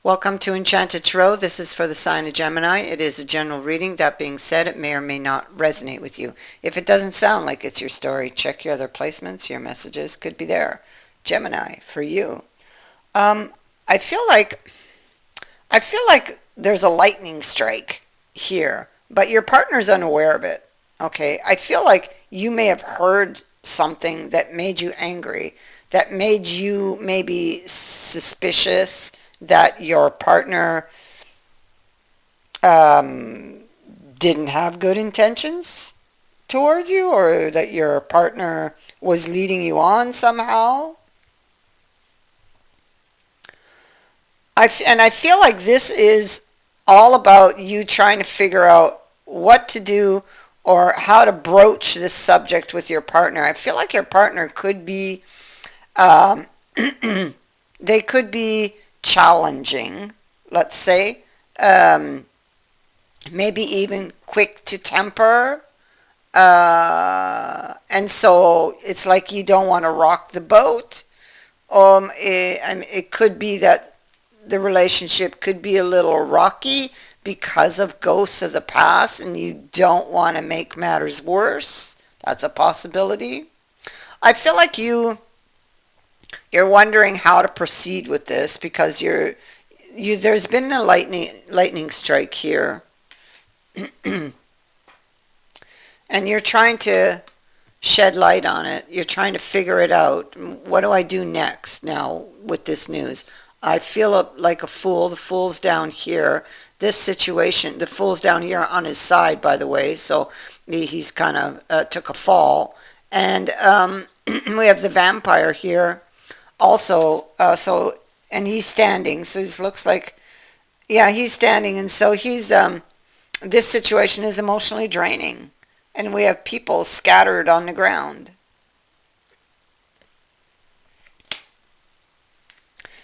Welcome to Enchanted Tarot. This is for the sign of Gemini. It is a general reading. That being said, it may or may not resonate with you. If it doesn't sound like it's your story, check your other placements. Your messages could be there. Gemini, for you. I feel like there's a lightning strike here, but your partner's unaware of it. Okay, I feel like you may have heard something that made you angry, that made you maybe suspicious that your partner didn't have good intentions towards you, or that your partner was leading you on somehow. And I feel like this is all about you trying to figure out what to do or how to broach this subject with your partner. I feel like your partner could be, um, they could be challenging, let's say, maybe even quick to temper. And so it's like you don't want to rock the boat. It could be that the relationship could be a little rocky because of ghosts of the past and you don't want to make matters worse. That's a possibility. I feel like you're wondering how to proceed with this because there's been a lightning strike here. And you're trying to shed light on it. You're trying to figure it out. What do I do next now with this news? I feel like a fool. The fool's down here. This situation, the fool's down here on his side, by the way, so he's kind of took a fall. And we have the vampire here also, and he's standing, so he looks like, yeah, he's standing, and so this situation is emotionally draining, and we have people scattered on the ground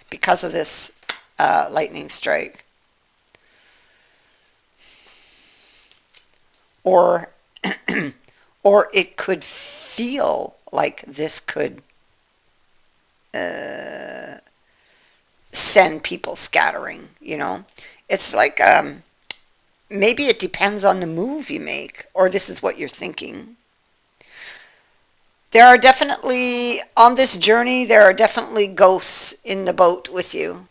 because of this lightning strike. Or or it could feel like this could send people scattering, It's like maybe it depends on the move you make, or this is what you're thinking. There are definitely, on this journey, there are definitely ghosts in the boat with you.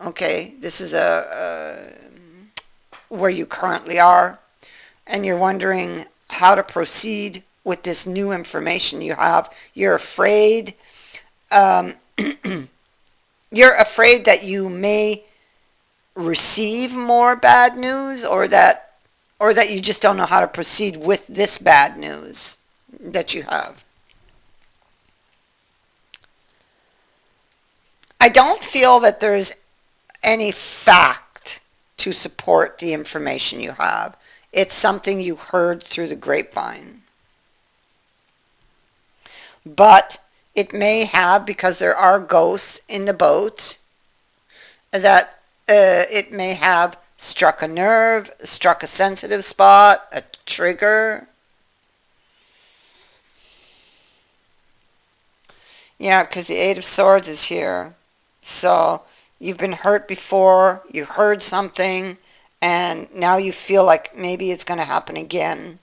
Okay, this is where you currently are, and you're wondering how to proceed with this new information you have. You're afraid. You're afraid that you may receive more bad news, or that you just don't know how to proceed with this bad news that you have. I don't feel that there's any fact to support the information you have. It's something you heard through the grapevine. But it may have, because there are ghosts in the boat, that it may have struck a nerve, struck a sensitive spot, a trigger. Yeah, because the Eight of Swords is here. So you've been hurt before, you heard something, and now you feel like maybe it's going to happen again.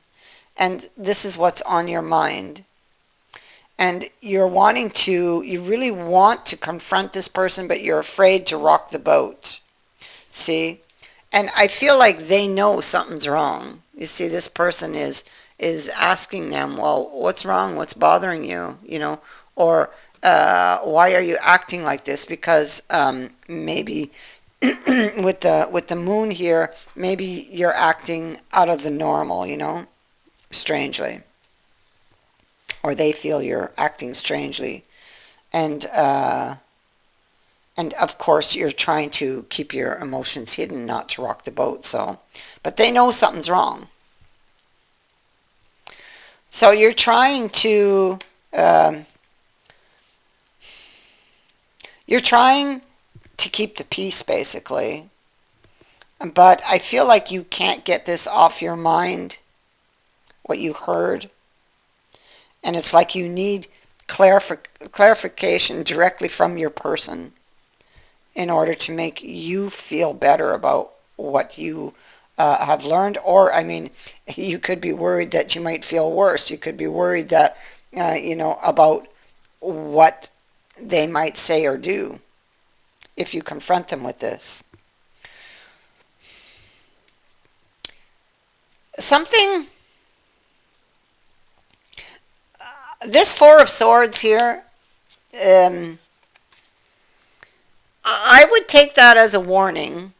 And this is what's on your mind. And you really want to confront this person, but you're afraid to rock the boat. See? And I feel like they know something's wrong. You see, this person is asking them, well, what's wrong? What's bothering you? Or why are you acting like this? Because maybe with the moon here, maybe you're acting out of the normal, strangely. Or they feel you're acting strangely. And of course you're trying to keep your emotions hidden, not to rock the boat. But they know something's wrong. So you're trying to keep the peace, basically. But I feel like you can't get this off your mind, what you heard. And it's like you need clarification directly from your person. in order to make you feel better about what you have learned. Or, I mean, you could be worried that you might feel worse. You could be worried that, about what they might say or do if you confront them with this. Something, this Four of Swords here, I would take that as a warning.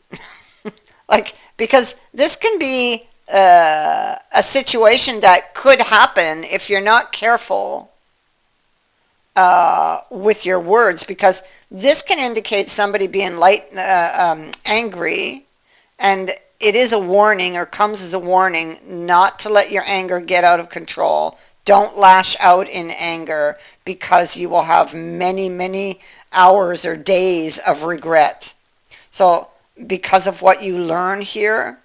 Like, because this can be a situation that could happen if you're not careful with your words, because this can indicate somebody being angry, and it is a warning, or comes as a warning, not to let your anger get out of control. Don't lash out in anger, because you will have many, many hours or days of regret. So because of what you learn here,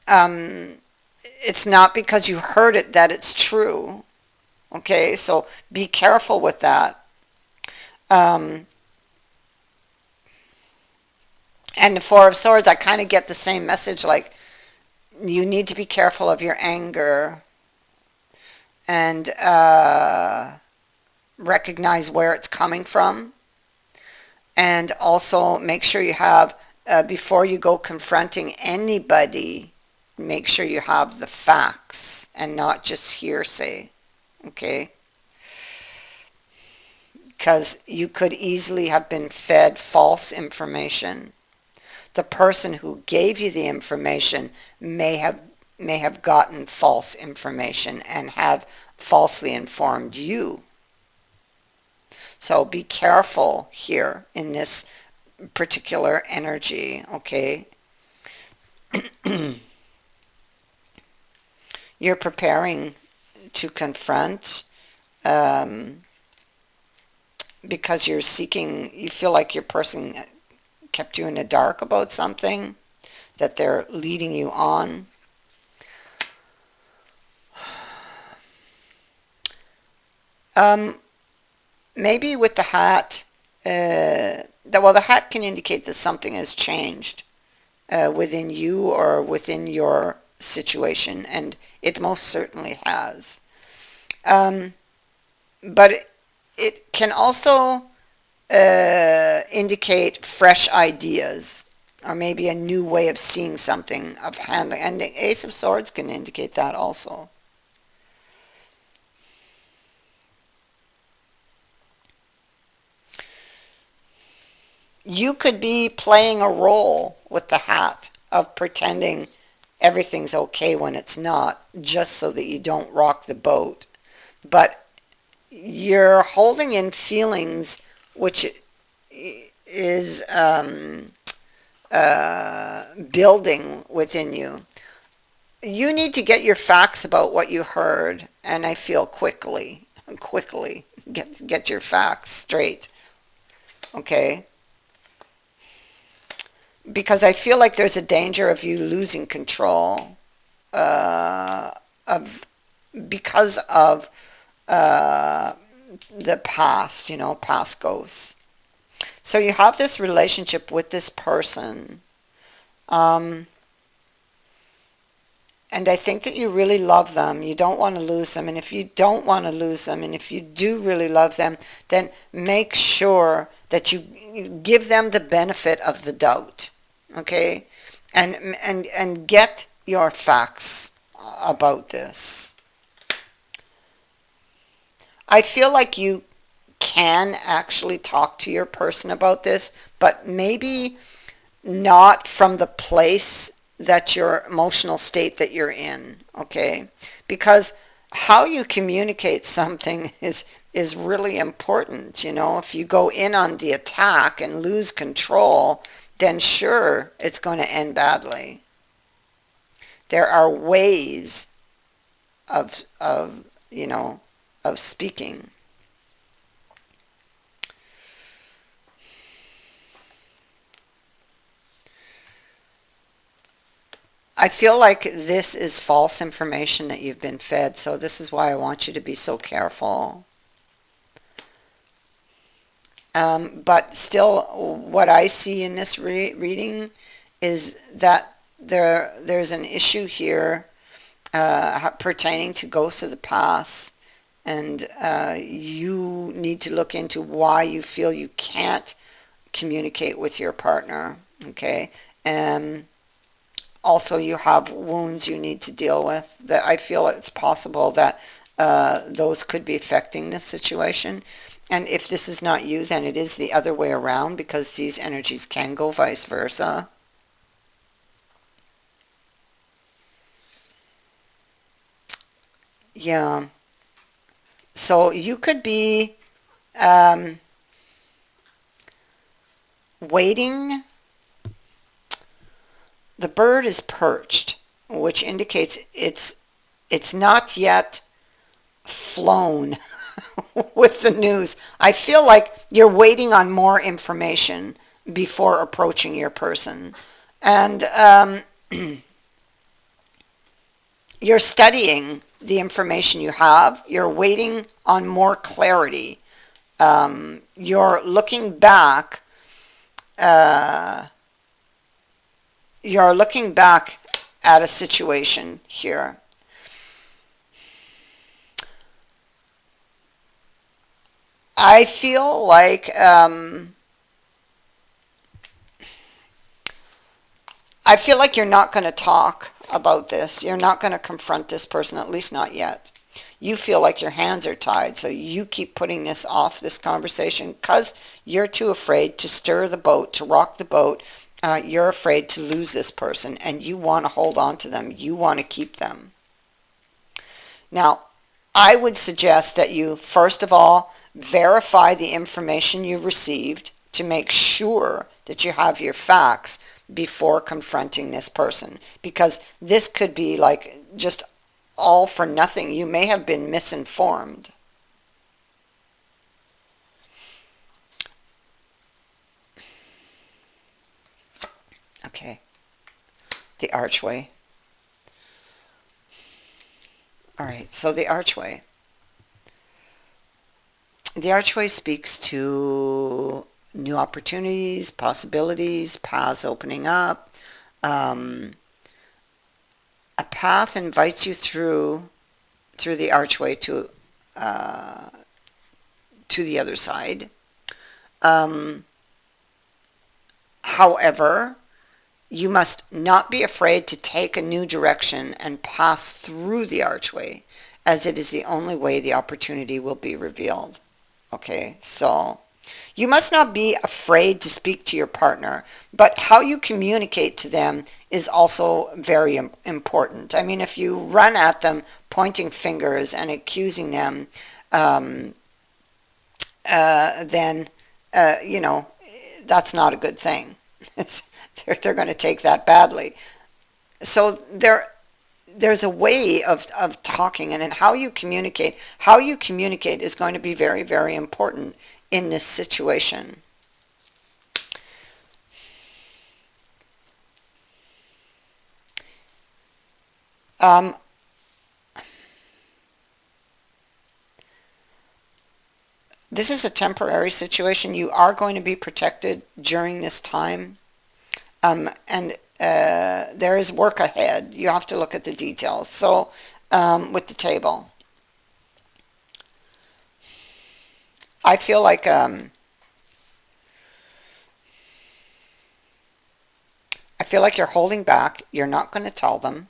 it's not because you heard it that it's true. Okay, so be careful with that. And the Four of Swords, I kind of get the same message, like you need to be careful of your anger and recognize where it's coming from. And also make sure you have, before you go confronting anybody, make sure you have the facts and not just hearsay. Okay? Because you could easily have been fed false information. The person who gave you the information may have gotten false information and have falsely informed you. So be careful here in this particular energy, okay? You're preparing to confront because you're seeking, you feel like your person kept you in the dark about something, that they're leading you on. Maybe with the hat, the hat can indicate that something has changed within you or within your situation, and it most certainly has. But it can also indicate fresh ideas, or maybe a new way of seeing something, of handling. And the Ace of Swords can indicate that also. You could be playing a role with the hat of pretending everything's okay when it's not, just so that you don't rock the boat. But you're holding in feelings which is building within you. You need to get your facts about what you heard, and I feel quickly get your facts straight. Okay? Because I feel like there's a danger of you losing control because of the past, past ghosts. So you have this relationship with this person, and I think that you really love them. You don't want to lose them. And if you don't want to lose them, and if you do really love them, then make sure that you give them the benefit of the doubt. Okay? And get your facts about this. I feel like you can actually talk to your person about this, but maybe not from the place that your emotional state that you're in, okay? Because how you communicate something is really important, If you go in on the attack and lose control, then sure, it's going to end badly. There are ways of speaking. I feel like this is false information that you've been fed, so this is why I want you to be so careful. But still, what I see in this reading is that there's an issue here pertaining to ghosts of the past, and you need to look into why you feel you can't communicate with your partner. Okay, and also you have wounds you need to deal with. That I feel it's possible that those could be affecting this situation. And if this is not you, then it is the other way around, because these energies can go vice versa. Yeah. So you could be um, waiting. The bird is perched, which indicates it's not yet flown with the news. I feel like you're waiting on more information before approaching your person. And you're studying the information you have. You're waiting on more clarity. You're looking back. Uh, you're looking back at a situation here. I feel like you're not going to talk about this. You're not going to confront this person, at least not yet. You feel like your hands are tied, so you keep putting this off, this conversation, because you're too afraid to stir the boat, to rock the boat. You're afraid to lose this person, and you want to hold on to them. You want to keep them. Now, I would suggest that you, first of all, verify the information you received to make sure that you have your facts before confronting this person, because this could be like just all for nothing. You may have been misinformed. Okay, the archway. All right, so the archway. The archway speaks to new opportunities, possibilities, paths opening up. Um, a path invites you through the archway uh, to the other side. Um, However, you must not be afraid to take a new direction and pass through the archway, as it is the only way the opportunity will be revealed. Okay, so you must not be afraid to speak to your partner, but how you communicate to them is also very important. I mean, if you run at them pointing fingers and accusing them, um, then, you know, that's not a good thing. It's, they're going to take that badly. So there's a way of talking, and in how you communicate is going to be very, very important in this situation. Um, this is a temporary situation. You are going to be protected during this time. And there is work ahead. You have to look at the details. So with the table, I feel like you're holding back. You're not going to tell them.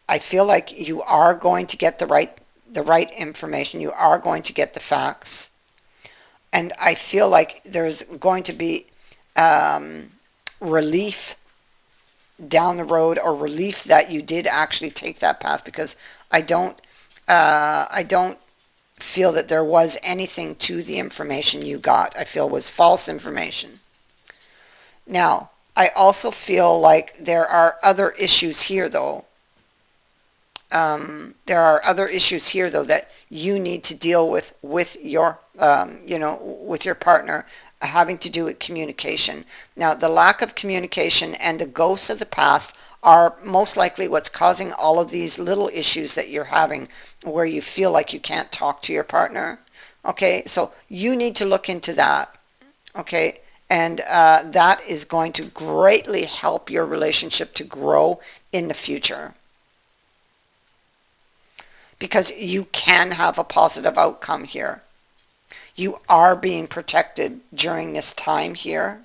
I feel like you are going to get the right information. You are going to get the facts. And I feel like there's going to be relief down the road, or relief that you did actually take that path, because I don't feel that there was anything to the information you got. I feel was false information. Now, I also feel like there are other issues here, though. There are other issues here, though, that you need to deal with your, with your partner, having to do with communication. Now, the lack of communication and the ghosts of the past are most likely what's causing all of these little issues that you're having, where you feel like you can't talk to your partner. Okay, so you need to look into that. Okay, and that is going to greatly help your relationship to grow in the future, because you can have a positive outcome here. You are being protected during this time here.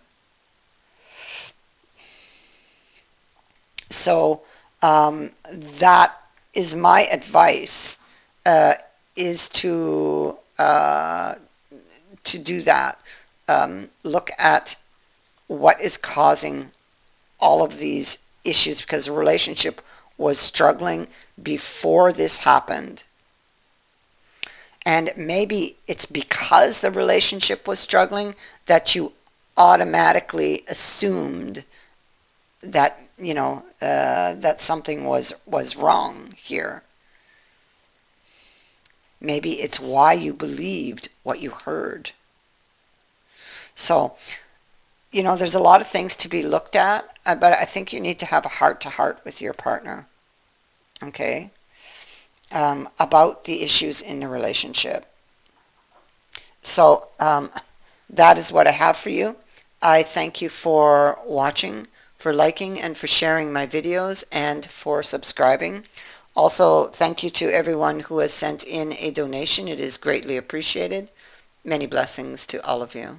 So that is my advice, uh, is to do that. Look at what is causing all of these issues, because the relationship was struggling before this happened. And maybe it's because the relationship was struggling that you automatically assumed that, that something was wrong here. Maybe it's why you believed what you heard. So, there's a lot of things to be looked at, but I think you need to have a heart-to-heart with your partner, okay, about the issues in the relationship. So, that is what I have for you. I thank you for watching, for liking, and for sharing my videos, and for subscribing. Also, thank you to everyone who has sent in a donation. It is greatly appreciated. Many blessings to all of you.